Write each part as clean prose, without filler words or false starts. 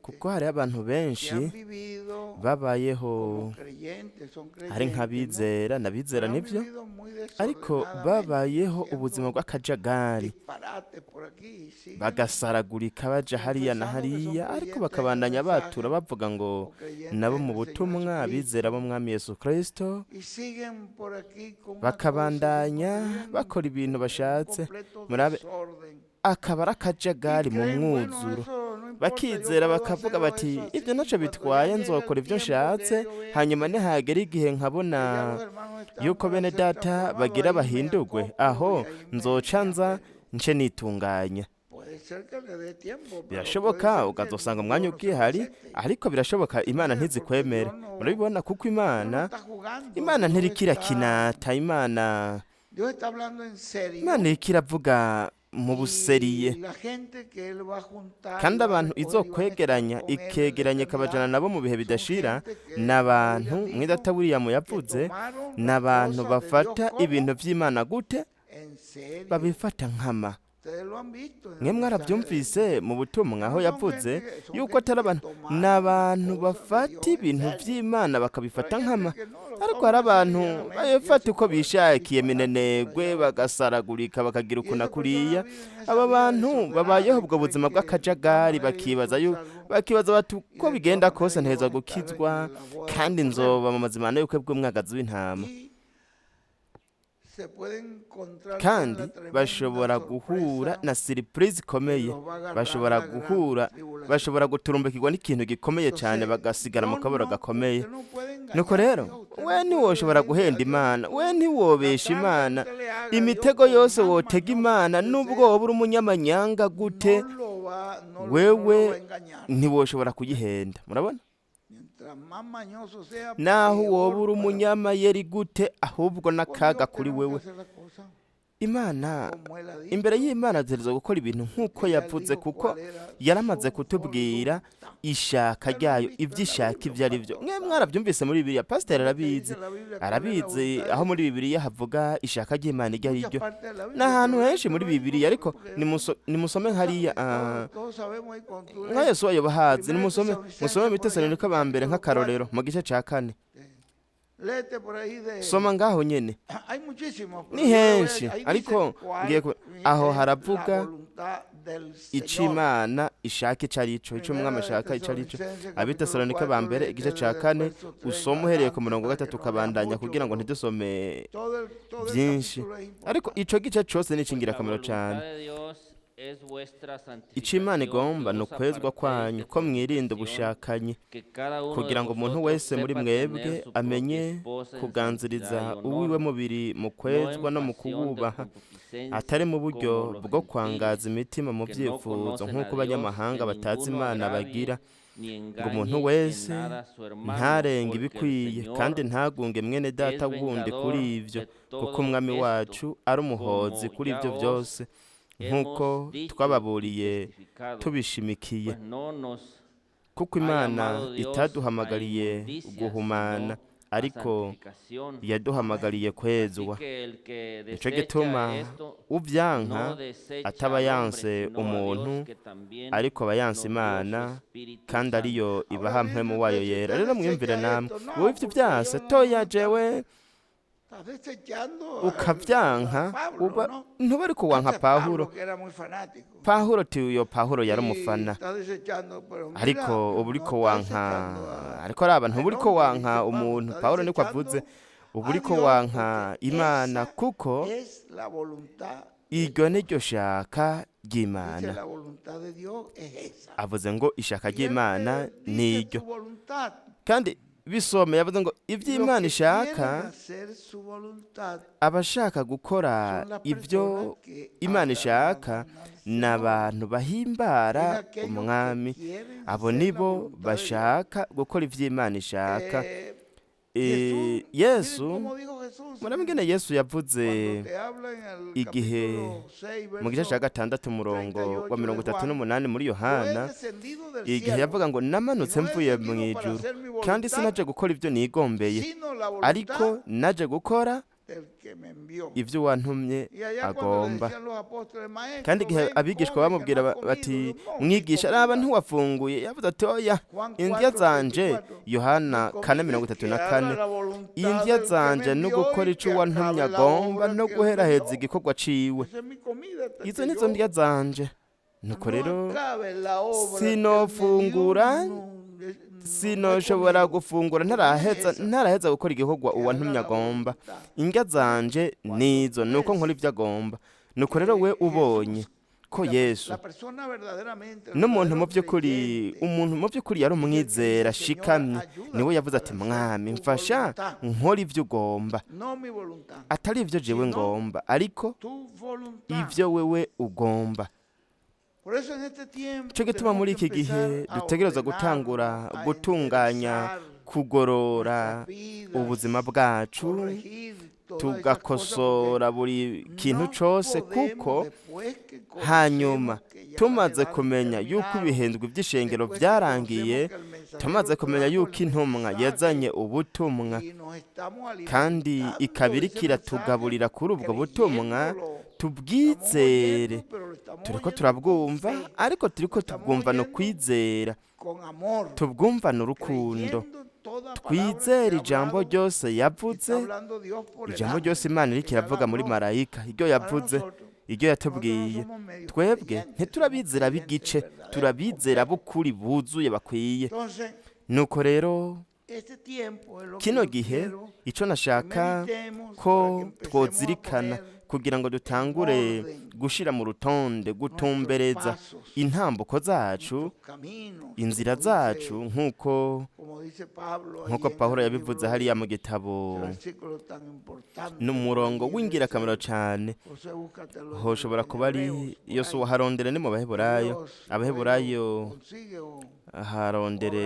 kuko hari abantu benshi babayeho ari nk'abizera n'abizera nibyo, ariko babayeho ubuzima bw'akajagari, bagasaragurika baja hariya na hariya, ariko bakabandanya batura bavuga ngo nabo mu butumwa abizera b'umwami Yesu Kristo, bakabandanya bakora ibintu bashatse, murabe akaba ari akajagari mu mwuzuro, bakizera bakavuga bati ibyo ntacyo bitwaye, nzokora ibyo nshatse, hanyuma nihagera igihe nkabona yuko bene data bagira bahindurwe, aho nzoca nza nce nitunganya. Birashoboka ukazosanga umwanya ubwihari, ariko birashoboka Imana ntizikwemere. Murabibona kuko Imana ntirikira kinata, Imana irikira avuga mu buseriye, kandi abantu izokwegeranya ikegeranya ikabajana nabo mu bihe bidashira, n'abantu mwidata William yavuze, n'abantu bafata ibintu vy'Imana gute, babifata nkama. Mwe mwarabyumvise mu butumwa aho yavuze yuko atari abantu, n'abantu bafata ibintu vy'Imana bakabifata nkama, ariko hari abantu bayifata uko bishakiye minenegwe, bagasaragurika bakagira ukuna kuriya. Aba bantu babayeho ubwo buzima bw'akajagari, bakibaza bati uko bigenda kose nteza gukizwa, kandi nzoba mu mazimano y'ubukwe bw'umwagazi w'intama. Kandi bashobora guhura na surprise ikomeye, bashobora guturumbukirwa n'ikintu gikomeye cyane, bagasigara mu kaboro gakomeye. Nuko rero we ntiwoshobora guhenda Imana, we ntiwobesha Imana, imitego yose wotega Imana nubwo woba uri umunyamanyanga gute, wewe ntiwoshobora kuyihenda. Murabona, naho woba uri umunyamayeri gute, ahubwo n'akaga kuri wewe. Imana, imbere y'Imana dutegerezwa gukora ibintu nk'uko yavuze, kuko yaramaze kutubwira ishaka ryayo, ibyo ishaka ibyo ari byo. Mwe mwarabyumvise muri Bibiliya, pasiteri arabizi aho muri Bibiliya havuga ishaka ry'Imana iryo ari ryo, n'ahantu henshi muri Bibiliya, ariko nimusome hariya nka Yesu bahazi, musome mu Bitesalonika ba mbere nk'akarorero mu gice ca 4. Soma ngaho nyene, ni henshi, ariko aho haravuga ic'Imana ishaka ico arico, ico umwami ashaka ico arico. Abitesalonika ba mbere igice ca 4, usoma uhereye ku murongo 3 ukabandanya, kugira ngo ntidusome byinshi, ariko ico gice cose ni ingirakamaro cyane. Ico Imana igomba ni ukwezwa kwanyu, ko mwirinda ubushakanyi, kugira ngo umuntu wese muri mwebwe amenye kuganziriza uwiwe mubiri mu kwezwa no mu kuwubaha, atari mu buryo bwo kwangaza imitima mu byifuzo nk'uko abanyamahanga batazi Imana bagira, ngo umuntu wese ntarenge ibikwiye, kandi ntagunge mwene data wundi kuri ivyo, kuko umwami wacu ari umuhozi kuri ibyo byose, nk'uko twababuriye tubishimikiye. Kuko Imana itaduhamagariye guhumana, ariko yaduhamagariye kwezwa. Nico gituma uvyanka ataba yanse umuntu, ariko aba yanse Imana, kandi ariyo ibaha mpwemu wayo yera. Rero mwiyumvire namwe, wowe ivyo vyase toya jewe ukavyanka, ntuba ariko wanka Pawulo tiyo Pawulo yari umufana, ariko ubu uriko wanka, ariko araba ntuba uriko wanka umuntu, Pawulo niko avuze, ubu uriko wanka Imana, kuko iryo niryo shaka ry'Imana. Avuze ngo ishaka ry'Imana niryo, kandi bisome yavuze ngo ivy'Imana ishaka, abashaka gukora ibyo Imana ishaka n'abantu bahimbara umwami, abo nibo bashaka gukora ivy'Imana ishaka. Yesu, murabingene Yesu yavuze igihe mu gice ca 6 umurongo wa 38 muri Yohana, igihe yavuga ngo namanutse mvuye mu ijuru, kandi sinaje gukora ibyo nigombeye, ariko naje gukora ibyo wantumye agomba. Kandi igihe abigishwa bamubwira bati mwigisha raba ntiwafunguye, yavuze ati oya, indya zanje, Yohana 4:34, indya zanje no gukora ico wantumye agomba no guheraheza igikorwa ciwe, izo nizo ndya zanje. Nuko rero sinoshobora gufungura ntaraheza gukora igikorwa uwantumye agomba. Indya zanje nizo, nuko nkora ibyo agomba. Nuko rero we ubonye ko Yesu n'umuntu mu by'ukuri yari umwizera shikamye, niwe yavuze ati mwami mfasha nkora ibyo ugomba, atari ibyo jewe ngomba ariko ibyo wewe ugomba. Cyo gituma muri iki gihe dutegereza gutangura gutunganya, kugorora ubuzima bwacu, tugakosora buri kintu cyose, kuko hanyuma tumaze kumenya yuko ibihendwe by'ishengero byarangiye, tumaze kumenya yuko intumwa yazanye ubutumwa kandi ikabirikira tugaburira kuri ubwo butumwa, tubwizere. Turiko turabwumva ariko turiko tubwumva no kwizera, tubwumva n'urukundo, twizere ijambo ryose yavuze, ijambo ryose Imana iriko iravuga muri marayika, iryo yavuze, iryo yatubwiye. Twebwe ntiturabizera b'igice, turabizera b'ukuri buzuye bakwiye. Nuko rero kino gihe ico nashaka ko twozirikana kugira ngo dutangure gushira mu rutonde, gutumbereza intambuko zacu, inzira zacu, nk'uko Pawulo yabivuze hariya mu gitabo, n'umurongo w'ingirakamaro cyane. Hoshobora kuba ari Yosuwa, harondere ni mu Abaheburayo harondere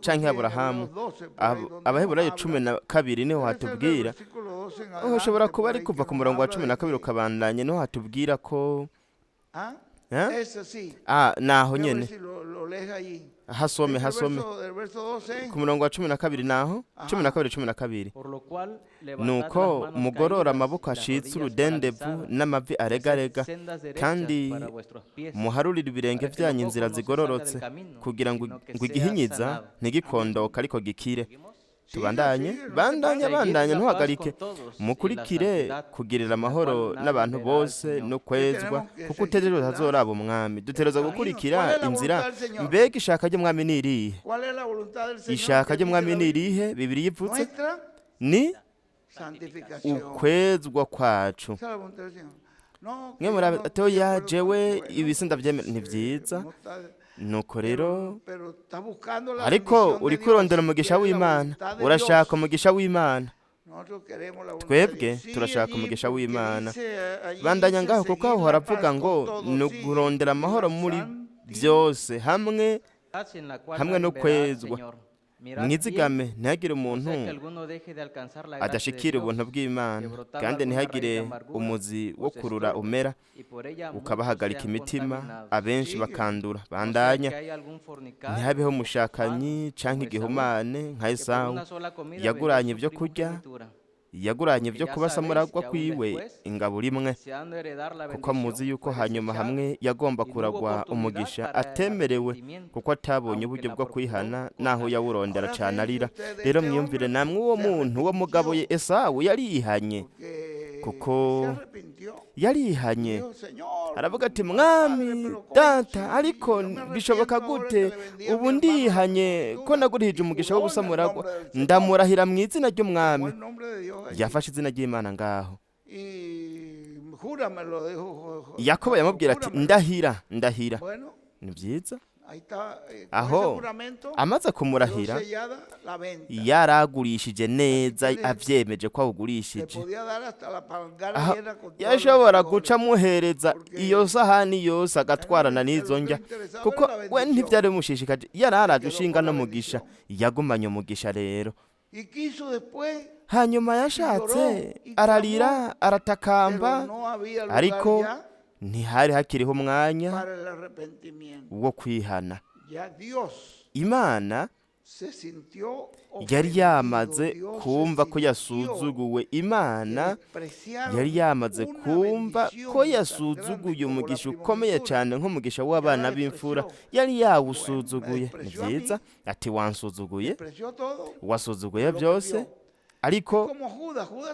canke Aburahamu, Abaheburayo 12 niho hatubwira. Hoshobora kuba ari kuva ku murongo wa 12 ukabandanye, niho hatubwira ko naho nyene hasome ku murongo wa 12 naho 12. Nuko mugorora amaboko ashitse urudendevu n'amavi aregarega, kandi muharurira ibirenge vyanyu inzira zigororotse, kugira ngo igihinyiza ntigikondoka ariko gikire. Tubandanye ntuhagarike, mukurikire kugirira amahoro n'abantu bose no kwezwa, kuko utegerezwa hazoraba umwami. Dutegerezwa gukurikira inzira. Mbega ishaka ry'umwami ni irihe? Ishaka ry'umwami ni irihe? Bibiliya ivuze ni ukwezwa kwacu. Mwe muratoya jewe ibisi ndavyemera ntivyiza. Nuko rero ariko uri kurondera umugisha w'Imana, urashaka umugisha w'Imana. Twebwe turashaka umugisha w'Imana. Bandanya ngaho, kuko aho haravuga ngo nugurondera amahoro muri byose, hamwe no kwezwa. Mwizigame ntihagire umuntu adashikira ubuntu bw'Imana, kandi ntihagire umuzi wo kurura umera ukabahagarika imitima, abenshi bakandura. Bandanya ntihabeho umushakanyi canke igihumane nka Esawu, yaguranye ibyo kurya, yaguranye ibyo kubasa muragwa kwiwe ingaburo imwe, kuko muzi yuko hanyuma hamwe yagomba kuragwa umugisha atemerewe, kuko atabonye uburyo bwo kwihana, naho yawurondera cyane arira. Rero mwiyumvire namwe, uwo muntu wo mugabo ye Esawu yarihanye, kuko yarihanye. Aravuga ati mwami data, ariko bishoboka gute? Ubu ndihanye ko nagurihije umugisha wo gusamuragwa, ndamurahira mu izina ry'umwami. Yafashe izina ry'Imana ngaho. Yakobo yamubwira ati ndahira. Ni byiza. Aho amaze kumurahira, yaragurishije neza, avyemeje ko awugurishije. Yashobora guca muhereza iyo sahani yose agatwarana n'izo njya, kuko we ntivyari bimushishikaje. Yararaje ushinga n'umugisha, yagumanye umugisha. Rero hanyuma yashatse, ararira, aratakamba, ariko ntihari hakiriho umwanya wo kwihana. Imana yari yamaze kumva ko yasuzuguwe. Imana yari yamaze kumva ko yasuzuguye umugisha ukomeye cyane nk'umugisha w'abana b'imfura. Yari yawusuzuguye. Ni byiza ati wansuzuguye, wasuzuguye byose, ariko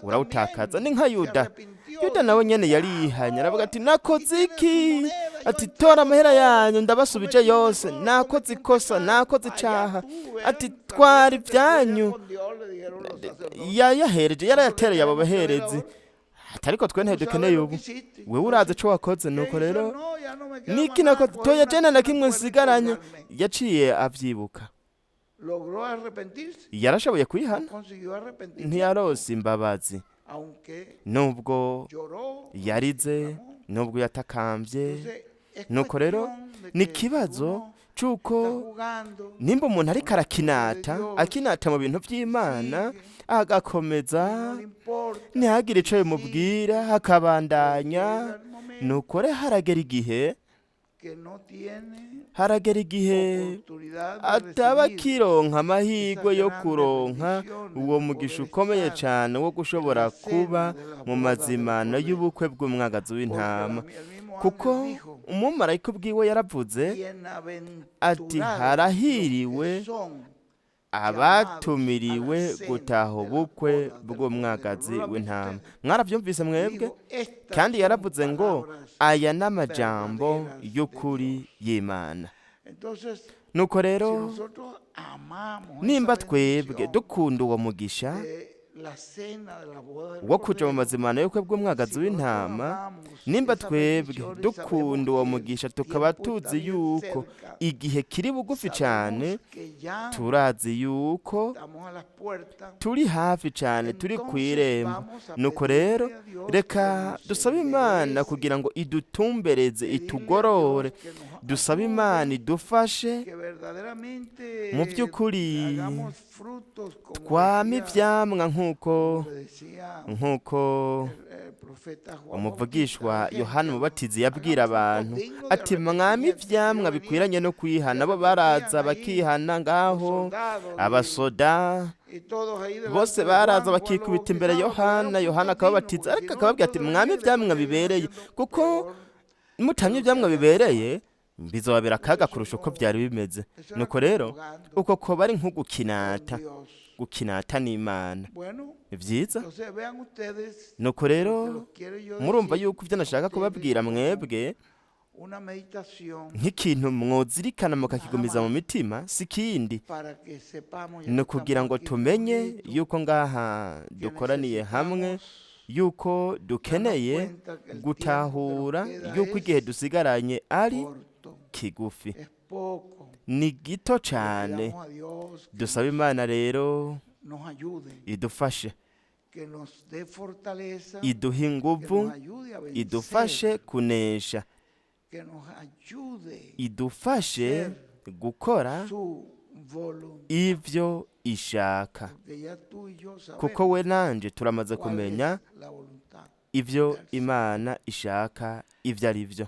urawutakaza. Ni nka Yuda. Yuda nawe nyene yari yihanye, aravuga ati nakoze iki? Ati tora amahera yanyu ndabasubije yose, nakoze ikosa, nakoze icaha. Ati twara ibyanyu. Yayahereje, yarayatereye abo baherezi. Ariko twe ntidukeneye ubu, wewe urazi co wakoze. Nuko rero niki nakoze? Toya jena na kimwe nsigaranye. Yaciye avyibuka, yarashoboye kwihana, ntiyarose imbabazi. Nubwo yarize, nubwo yatakambye. Nuko rero ni ikibazo cy'uko nimba umuntu ariko akinata mu bintu by'Imana, agakomeza ntihagire icyo bimubwira, hakabandanya. Nuko rero haragera igihe ataba akironka amahirwe yo kuronka uwo mugisha ukomeye cyane wo gushobora kuba mu mazimano y'ubukwe bw'umwagazi w'intama. Kuko umumarayika ubwiwe yaravuze ati harahiriwe abatumiriwe gutaha ubukwe bw'umwagazi w'intama. Mwarabyumvise mwebwe? Kandi yaravuze ngo aya n'amajambo y'ukuri y'Imana. Nuko rero nimba twebwe dukunda uwo mugisha wo kuja mu mazimano y'ubukwe bw'umwagazi w'intama, nimba twebwe dukunda uwo mugisha, tukaba tuzi yuko igihe kiri bugufi cyane, turazi yuko turi hafi cyane, turi ku irembo. Nuko rero reka dusabe Imana kugira ngo idutumbereze, itugorore. Dusabe Imana idufashe mu by'ukuri twama ivyamwa nk'uko umuvugishwa Yohana Umubatizi yabwira abantu ati mwami ivyamwa bikwiranye no kwihana. Bo baraza bakihana ngaho, abasoda bose baraza bakikubita imbere Yohana akababatiza, ariko akababwira ati mwami ivyamwa bibereye, kuko mutamye ivyamwa bibereye bizobabera akaga kurusha uko byari bimeze. Nuko rero uko ko bari nko gukinata n'Imana. Ni byiza. Nuko rero murumva yuko ibyo nashaka kubabwira mwebwe nk'ikintu mwozirikana mukakigumiza mu mitima, si kindi ni kugira ngo tumenye yuko ngaha dukoraniye hamwe, yuko dukeneye gutahura yuko igihe dusigaranye ari kigufi, ni gito cyane. Dusaba Imana rero idufashe, iduhe inguvu, idufashe kunesha, idufashe gukora ibyo ishaka, kuko we nanje turamaze kumenya ibyo Imana ishaka ibyo ari byo.